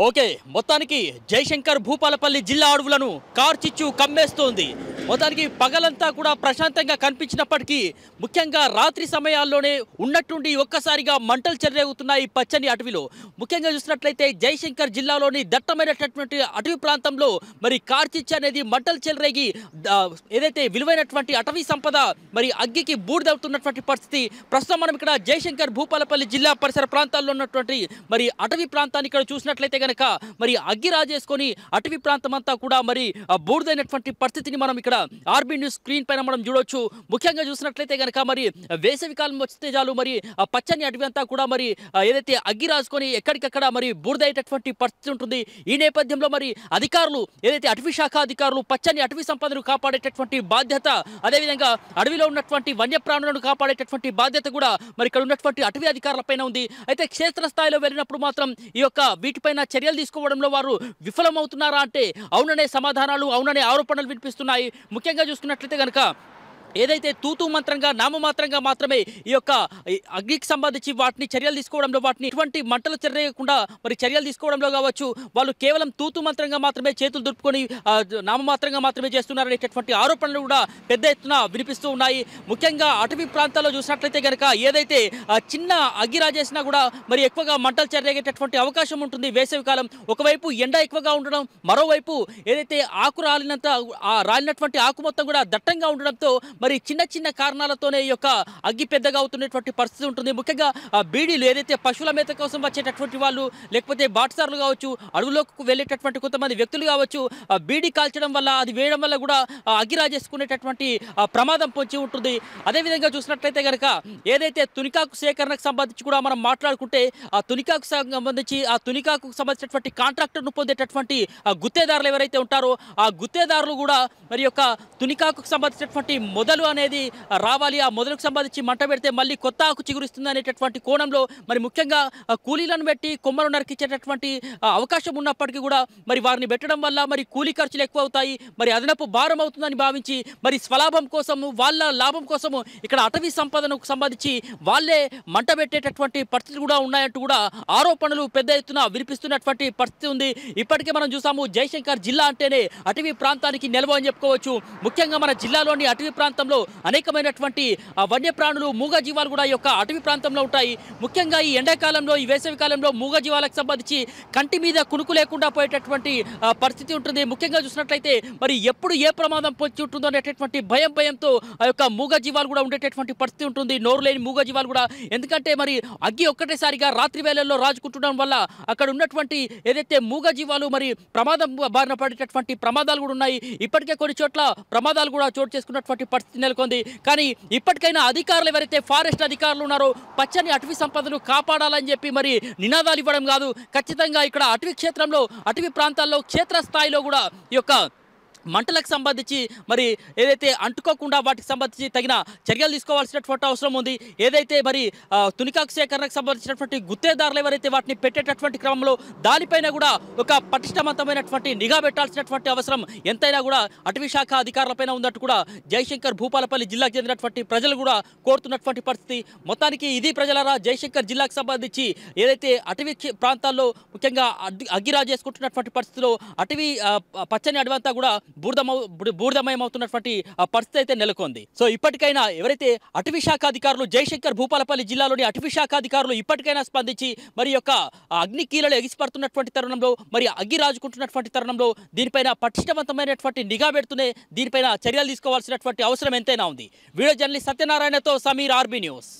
Okay మొత్తానికి జయశంకర్ భూపాలపల్లి జిల్లా అడవులను కార్చిచ్చు కమ్మేస్తోంది. మొత్తానికి పగలంతా కూడా ప్రశాంతంగా కనిపించినప్పటికీ ముఖ్యంగా రాత్రి సమయాల్లోనే ఉన్నట్టుండి ఒక్కసారిగా మంటలు చెలరేగుతున్నాయి పచ్చని అటవిలో. ముఖ్యంగా చూసినట్లయితే జయశంకర్ జిల్లాలోని దట్టమైనటువంటి అటవీ ప్రాంతంలో మరి కార్చిచ్చు అనేది మంటలు చెలరేగి ఏదైతే విలువైనటువంటి అటవీ సంపద మరి అగ్గికి బూడిదవుతున్నటువంటి పరిస్థితి. ప్రస్తుతం మనం ఇక్కడ జయశంకర్ భూపాలపల్లి జిల్లా పరిసర ప్రాంతాల్లో ఉన్నటువంటి మరి అటవీ ప్రాంతాన్ని ఇక్కడ చూసినట్లయితే గనక మరి అగ్గి రాజేసుకొని అటవీ ప్రాంతం అంతా కూడా మరి బూడిదైనటువంటి పరిస్థితిని మనం ఇక్కడ ఆర్బీ న్యూస్ స్క్రీన్ పైన మనం చూడొచ్చు. ముఖ్యంగా చూసినట్లయితే గనక మరి వేసవి కాలం వస్తే చాలు మరి పచ్చని అటవీ అంతా కూడా మరి ఏదైతే అగ్గి రాసుకొని ఎక్కడికక్కడ మరి బూడిదయ్యేటటువంటి పరిస్థితి ఉంటుంది. ఈ నేపథ్యంలో మరి అధికారులు ఏదైతే అటవీ శాఖ అధికారులు పచ్చని అటవీ సంపదను కాపాడేటటువంటి బాధ్యత, అదేవిధంగా అడవిలో ఉన్నటువంటి వన్యప్రాణులను కాపాడేటటువంటి బాధ్యత కూడా మరి ఇక్కడ ఉన్నటువంటి అటవీ అధికారులపైన ఉంది. అయితే క్షేత్రస్థాయిలో వెళ్ళినప్పుడు మాత్రం ఈ యొక్క వీటిపైన చర్యలు తీసుకోవడంలో వారు విఫలమవుతున్నారా అంటే అవుననే సమాధానాలు, అవుననే ఆరోపణలు వినిపిస్తున్నాయి. ముఖ్యంగా చూసుకున్నట్లయితే కనుక ఏదైతే తూతూ మంత్రంగా నామమాత్రంగా మాత్రమే ఈ యొక్క అగ్నికి సంబంధించి వాటిని చర్యలు తీసుకోవడంలో, వాటిని ఎటువంటి మంటలు చెరగకుండా మరి చర్యలు తీసుకోవడంలో కావచ్చు, వాళ్ళు కేవలం తూతూ మంత్రంగా మాత్రమే చేతులు దులుపుకొని నామమాత్రంగా మాత్రమే చేస్తున్నారనేటటువంటి ఆరోపణలు కూడా పెద్ద ఎత్తున వినిపిస్తూ ఉన్నాయి. ముఖ్యంగా అటవీ ప్రాంతాల్లో చూసినట్లయితే కనుక ఏదైతే చిన్న అగ్గి రాజేసినా కూడా మరి ఎక్కువగా మంటలు చెరగేటటువంటి అవకాశం ఉంటుంది వేసవి కాలం. ఒకవైపు ఎండ ఎక్కువగా ఉండడం, మరోవైపు ఏదైతే ఆకు రాలినటువంటి ఆకు మొత్తం కూడా దట్టంగా ఉండడంతో మరి చిన్న చిన్న కారణాలతోనే ఈ యొక్క అగ్గి పెద్దగా అవుతున్నటువంటి పరిస్థితి ఉంటుంది. ముఖ్యంగా బీడీలు ఏదైతే పశువుల మేత కోసం వచ్చేటటువంటి వాళ్ళు, లేకపోతే బాటసార్లు కావచ్చు, అడవులోకి వెళ్ళేటటువంటి కొంతమంది వ్యక్తులు కావచ్చు, బీడీ కాల్చడం వల్ల, అది వేయడం వల్ల కూడా అగ్గి రాజేసుకునేటటువంటి ప్రమాదం పొంచి ఉంటుంది. అదేవిధంగా చూసినట్లయితే కనుక ఏదైతే తునికాకు సేకరణకు సంబంధించి కూడా మనం మాట్లాడుకుంటే ఆ తునికాకు సంబంధించినటువంటి కాంట్రాక్టర్ను పొందేటటువంటి గుత్తేదారులు ఎవరైతే ఉంటారో ఆ గుత్తేదారులు కూడా మరి యొక్క తునికాకు సంబంధించినటువంటి మొదలు అనేది రావాలి, ఆ మొదలుకు సంబంధించి మంట పెడితే మళ్ళీ కొత్త ఆకు చిగురిస్తుంది అనేటటువంటి కోణంలో మరి ముఖ్యంగా కూలీలను పెట్టి కొమ్మలు నరికించేటటువంటి అవకాశం ఉన్నప్పటికీ కూడా మరి వారిని పెట్టడం వల్ల మరి కూలీ ఖర్చులు ఎక్కువ అవుతాయి, మరి అదనపు భారం అవుతుందని భావించి మరి స్వలాభం కోసము, వాళ్ళ లాభం కోసము ఇక్కడ అటవీ సంపదనకు సంబంధించి వాళ్ళే మంట పెట్టేటటువంటి పరిస్థితులు కూడా ఉన్నాయంటూ కూడా ఆరోపణలు పెద్ద ఎత్తున వినిపిస్తున్నటువంటి పరిస్థితి ఉంది. ఇప్పటికే మనం చూసాము జయశంకర్ జిల్లా అంటేనే అటవీ ప్రాంతానికి నిల్వ అని చెప్పుకోవచ్చు. ముఖ్యంగా మన జిల్లాలోని అటవీ ప్రాంతంలో అనేకమైనటువంటి వన్యప్రాణులు, మూగజీవాలు కూడా ఈ యొక్క అటవీ ప్రాంతంలో ఉంటాయి. ముఖ్యంగా ఈ ఎండాకాలంలో, ఈ వేసవి కాలంలో మూగజీవాలకు సంబంధించి కంటి మీద కునుకు లేకుండా పోయేటటువంటి పరిస్థితి ఉంటుంది. ముఖ్యంగా చూసినట్లయితే మరి ఎప్పుడు ఏ ప్రమాదం పొంచి ఉంటుందో అనేటటువంటి భయంతో ఆ యొక్క మూగజీవాలు కూడా ఉండేటటువంటి పరిస్థితి ఉంటుంది, నోరు లేని మూగజీవాలు కూడా. ఎందుకంటే మరి అగ్గి ఒక్కటేసారిగా రాత్రి వేళల్లో రాజుకుంటడం వల్ల అక్కడ ఉన్నటువంటి ఏదైతే మూగజీవాలు మరి ప్రమాదం బారిన పడేటటువంటి ప్రమాదాలు కూడా ఉన్నాయి. ఇప్పటికే కొన్ని చోట్ల ప్రమాదాలు కూడా చోటు చేసుకున్నటువంటి పరిస్థితి నెలకొంది. కానీ ఇప్పటికైనా అధికారులు ఎవరైతే ఫారెస్ట్ అధికారులు ఉన్నారో పచ్చని అటవీ సంపదను కాపాడాలని చెప్పి మరి నినాదాలు ఇవ్వడం కాదు, ఖచ్చితంగా ఇక్కడ అటవీ క్షేత్రంలో, అటవీ ప్రాంతాల్లో క్షేత్రస్థాయిలో కూడా ఈ యొక్క మంటలకు సంబంధించి మరి ఏదైతే అంటుకోకుండా వాటికి సంబంధించి తగిన చర్యలు తీసుకోవాల్సినటువంటి అవసరం ఉంది. ఏదైతే మరి తునికాకు సేకరణకు సంబంధించినటువంటి గుత్తేదారులు ఎవరైతే వాటిని పెట్టేటటువంటి క్రమంలో దానిపైన కూడా ఒక పటిష్టవంతమైనటువంటి నిఘా పెట్టాల్సినటువంటి అవసరం ఎంతైనా కూడా అటవీ శాఖ అధికారులపైన ఉందంటూ కూడా జయశంకర్ భూపాలపల్లి జిల్లాకు చెందినటువంటి ప్రజలు కూడా కోరుతున్నటువంటి పరిస్థితి. మొత్తానికి ఇది ప్రజలరా జయశంకర్ జిల్లాకు సంబంధించి ఏదైతే అటవీ ప్రాంతాల్లో ముఖ్యంగా అగ్గిరాజు చేసుకుంటున్నటువంటి పరిస్థితిలో అటవీ పచ్చని అడవంతా కూడా బూర్దమయమవుతున్నటువంటి పరిస్థితి అయితే నెలకొంది. సో ఇప్పటికైనా ఎవరైతే అటవీ శాఖ అధికారులు, జయశంకర్ భూపాలపల్లి జిల్లాలోని అటవీ శాఖ అధికారులు ఇప్పటికైనా స్పందించి మరి యొక్క అగ్ని కీలలు ఎగిసిపడుతున్నటువంటి తరుణంలో, మరి అగ్గి రాజుకుంటున్నటువంటి తరుణంలో దీనిపైన పటిష్టవంతమైనటువంటి నిఘా పెడుతూనే దీనిపైన చర్యలు తీసుకోవాల్సినటువంటి అవసరం ఎంతైనా ఉంది. వీడియో జర్నలిస్ట్ సత్యనారాయణతో సమీర్, ఆర్బీ న్యూస్.